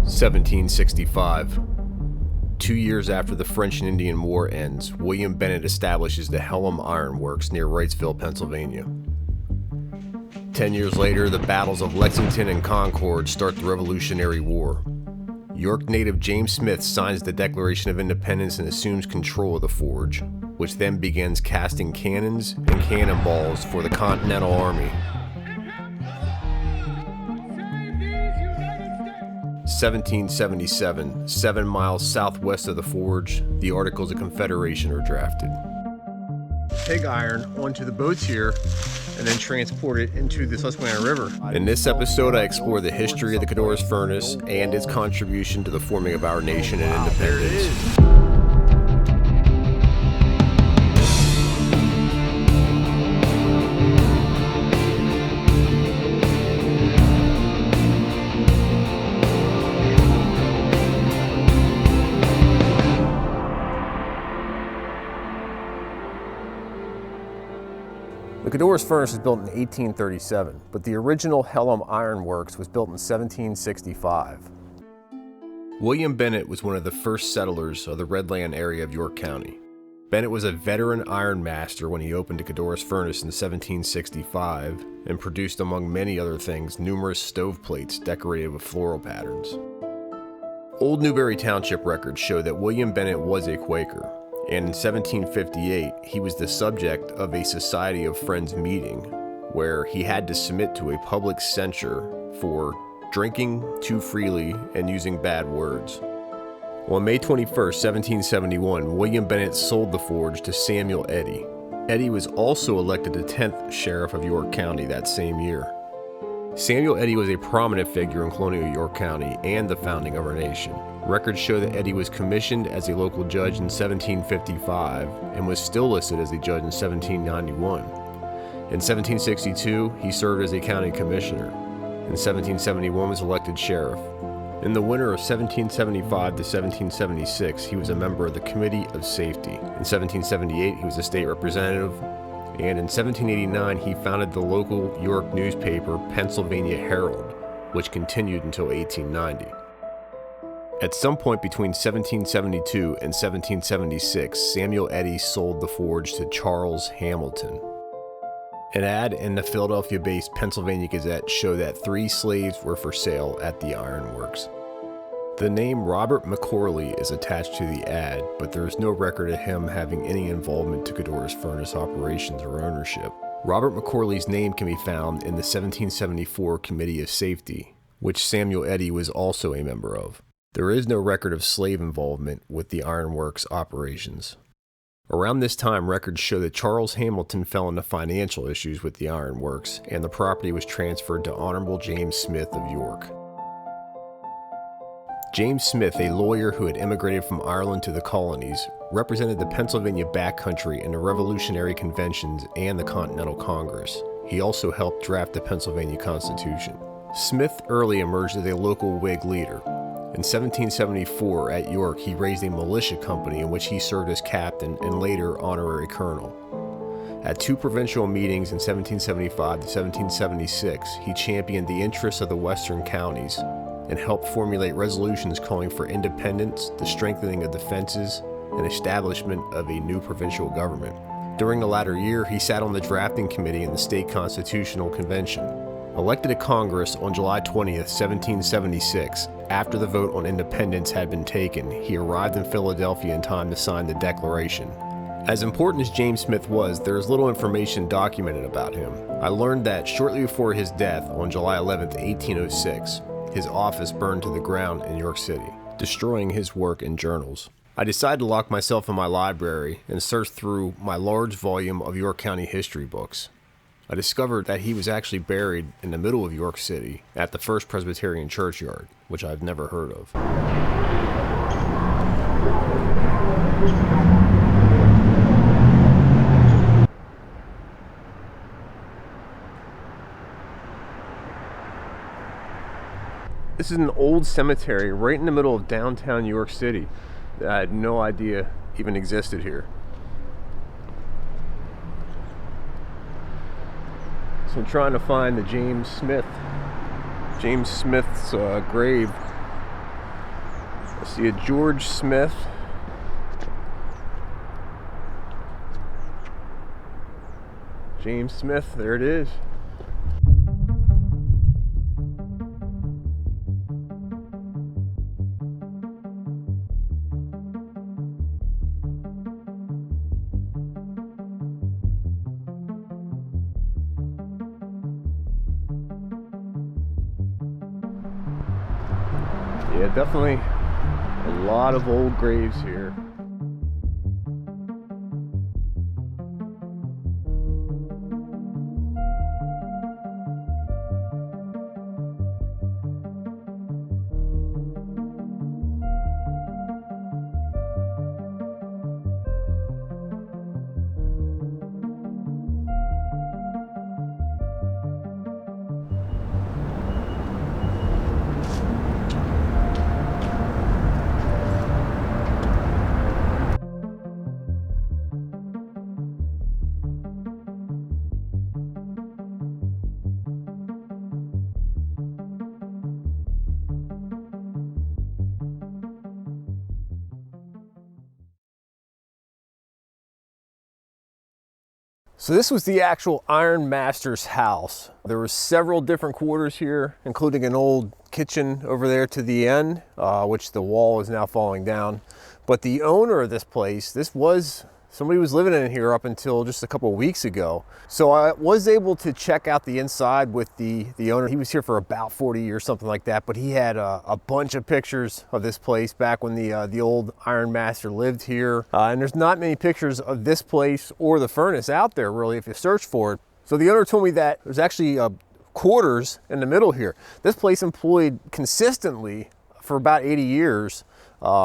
1765. 2 years after the French and Indian War ends, William Bennet establishes the Hellam Iron Works near Wrightsville, Pennsylvania. 10 years later, the battles of Lexington and Concord start the Revolutionary War. York native James Smith signs the Declaration of Independence and assumes control of the forge, which then begins casting cannons and cannonballs for the Continental Army. 1777, 7 miles southwest of the forge, the Articles of Confederation are drafted. Pig iron onto the boats here and then transport it into the Susquehanna River. In this episode, I explore the history of the Codorus Furnace and its contribution to the forming of our nation and independence. There it is. The Codorus Furnace was built in 1837, but the original Hellam Iron Works was built in 1765. William Bennet was one of the first settlers of the Redland area of York County. Bennet was a veteran ironmaster when he opened the Codorus Furnace in 1765 and produced, among many other things, numerous stoveplates decorated with floral patterns. Old Newberry Township records show that William Bennet was a Quaker, and in 1758, he was the subject of a Society of Friends meeting where he had to submit to a public censure for drinking too freely and using bad words. On May 21, 1771, William Bennet sold the forge to Samuel Eddy. Eddy was also elected the 10th Sheriff of York County that same year. Samuel Eddy was a prominent figure in colonial York County and the founding of our nation. Records show that Eddy was commissioned as a local judge in 1755 and was still listed as a judge in 1791. In 1762, he served as a county commissioner. In 1771, was elected sheriff. In the winter of 1775 to 1776, he was a member of the Committee of Safety. In 1778, he was a state representative. And in 1789, he founded the local York newspaper, Pennsylvania Herald, which continued until 1890. At some point between 1772 and 1776, Samuel Eddy sold the forge to Charles Hamilton. An ad in the Philadelphia-based Pennsylvania Gazette showed that 3 slaves were for sale at the Iron Works. The name Robert McCorley is attached to the ad, but there is no record of him having any involvement to Codorus Furnace operations or ownership. Robert McCorley's name can be found in the 1774 Committee of Safety, which Samuel Eddy was also a member of. There is no record of slave involvement with the Iron Works operations. Around this time, records show that Charles Hamilton fell into financial issues with the Iron Works, and the property was transferred to Honorable James Smith of York. James Smith, a lawyer who had immigrated from Ireland to the colonies, represented the Pennsylvania backcountry in the Revolutionary Conventions and the Continental Congress. He also helped draft the Pennsylvania Constitution. Smith early emerged as a local Whig leader. In 1774, at York, he raised a militia company in which he served as captain and later honorary colonel. At 2 provincial meetings in 1775 to 1776, he championed the interests of the western counties and helped formulate resolutions calling for independence, the strengthening of defenses, and establishment of a new provincial government. During the latter year, he sat on the drafting committee in the State Constitutional Convention. Elected to Congress on July 20, 1776, after the vote on independence had been taken, he arrived in Philadelphia in time to sign the Declaration. As important as James Smith was, there is little information documented about him. I learned that shortly before his death on July 11, 1806, his office burned to the ground in York City, destroying his work and journals. I decided to lock myself in my library and search through my large volume of York County history books. I discovered that he was actually buried in the middle of York City at the First Presbyterian Churchyard, which I've never heard of. This is an old cemetery right in the middle of downtown New York City that I had no idea even existed here. So I'm trying to find the James Smith's grave I see a George Smith. James Smith, there it is. Yeah, definitely a lot of old graves here. So this was the actual Ironmaster's house. There were several different quarters here, including an old kitchen over there to the end, which the wall is now falling down. But the owner of this place, somebody was living in here up until just a couple of weeks ago. So I was able to check out the inside with the owner. He was here for about 40 years, something like that, but he had a bunch of pictures of this place back when the old Ironmaster lived here. And there's not many pictures of this place or the furnace out there, really, if you search for it. So the owner told me that there's actually quarters in the middle here. This place employed consistently for about 80 years,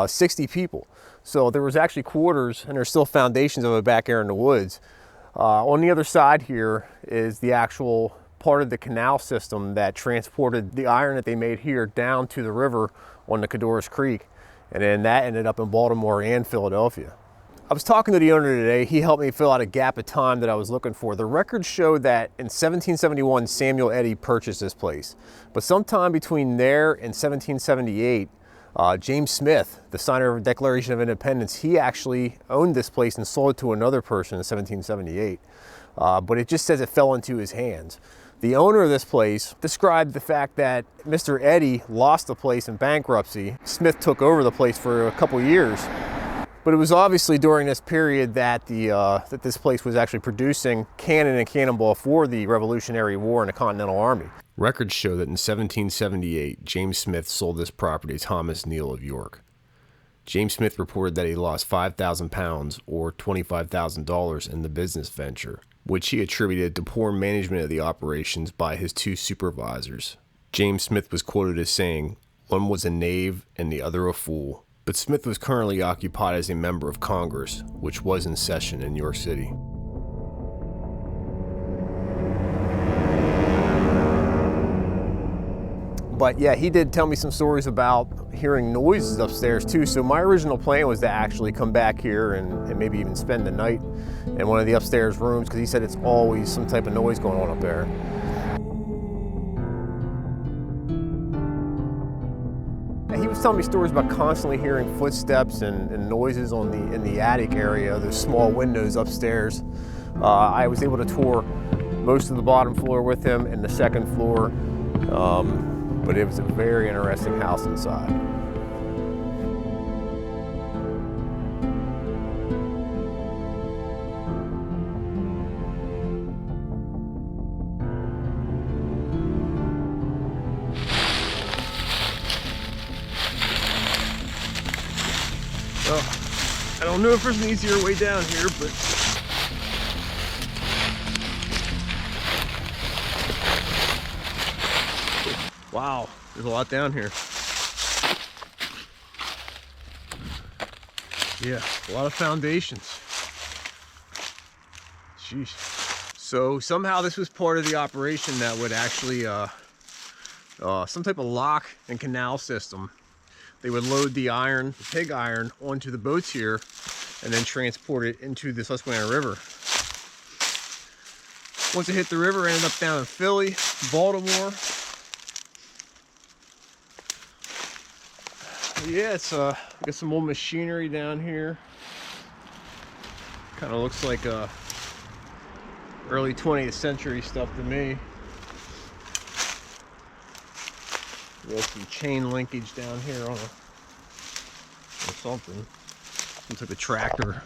60 people. So there was actually quarters, and there's still foundations of it back there in the woods. On the other side here is the actual part of the canal system that transported the iron that they made here down to the river on the Codorus Creek. And then that ended up in Baltimore and Philadelphia. I was talking to the owner today. He helped me fill out a gap of time that I was looking for. The records show that in 1771, Samuel Eddy purchased this place. But sometime between there and 1778, James Smith, the signer of the Declaration of Independence, he actually owned this place and sold it to another person in 1778. But it just says it fell into his hands. The owner of this place described the fact that Mr. Eddy lost the place in bankruptcy. Smith took over the place for a couple years. But it was obviously during this period that that this place was actually producing cannon and cannonball for the Revolutionary War and the Continental Army. Records show that in 1778, James Smith sold this property to Thomas Neal of York. James Smith reported that he lost 5,000 pounds or $25,000 in the business venture, which he attributed to poor management of the operations by his two supervisors. James Smith was quoted as saying, "One was a knave and the other a fool." But Smith was currently occupied as a member of Congress, which was in session in York City. But yeah, he did tell me some stories about hearing noises upstairs too. So my original plan was to actually come back here and maybe even spend the night in one of the upstairs rooms, because he said it's always some type of noise going on up there. He was telling me stories about constantly hearing footsteps and noises in the attic area, those small windows upstairs. I was able to tour most of the bottom floor with him and the second floor, but it was a very interesting house inside. I don't know if there's an easier way down here, but wow, there's a lot down here. Yeah, a lot of foundations. Sheesh. So somehow this was part of the operation that would actually some type of lock and canal system. They would load the iron, the pig iron, onto the boats here and then transport it into the Susquehanna River. Once it hit the river, it ended up down in Philly, Baltimore. Yeah, it's got some old machinery down here. Kind of looks like early 20th century stuff to me. There's some chain linkage down here on something. Looks like a tractor.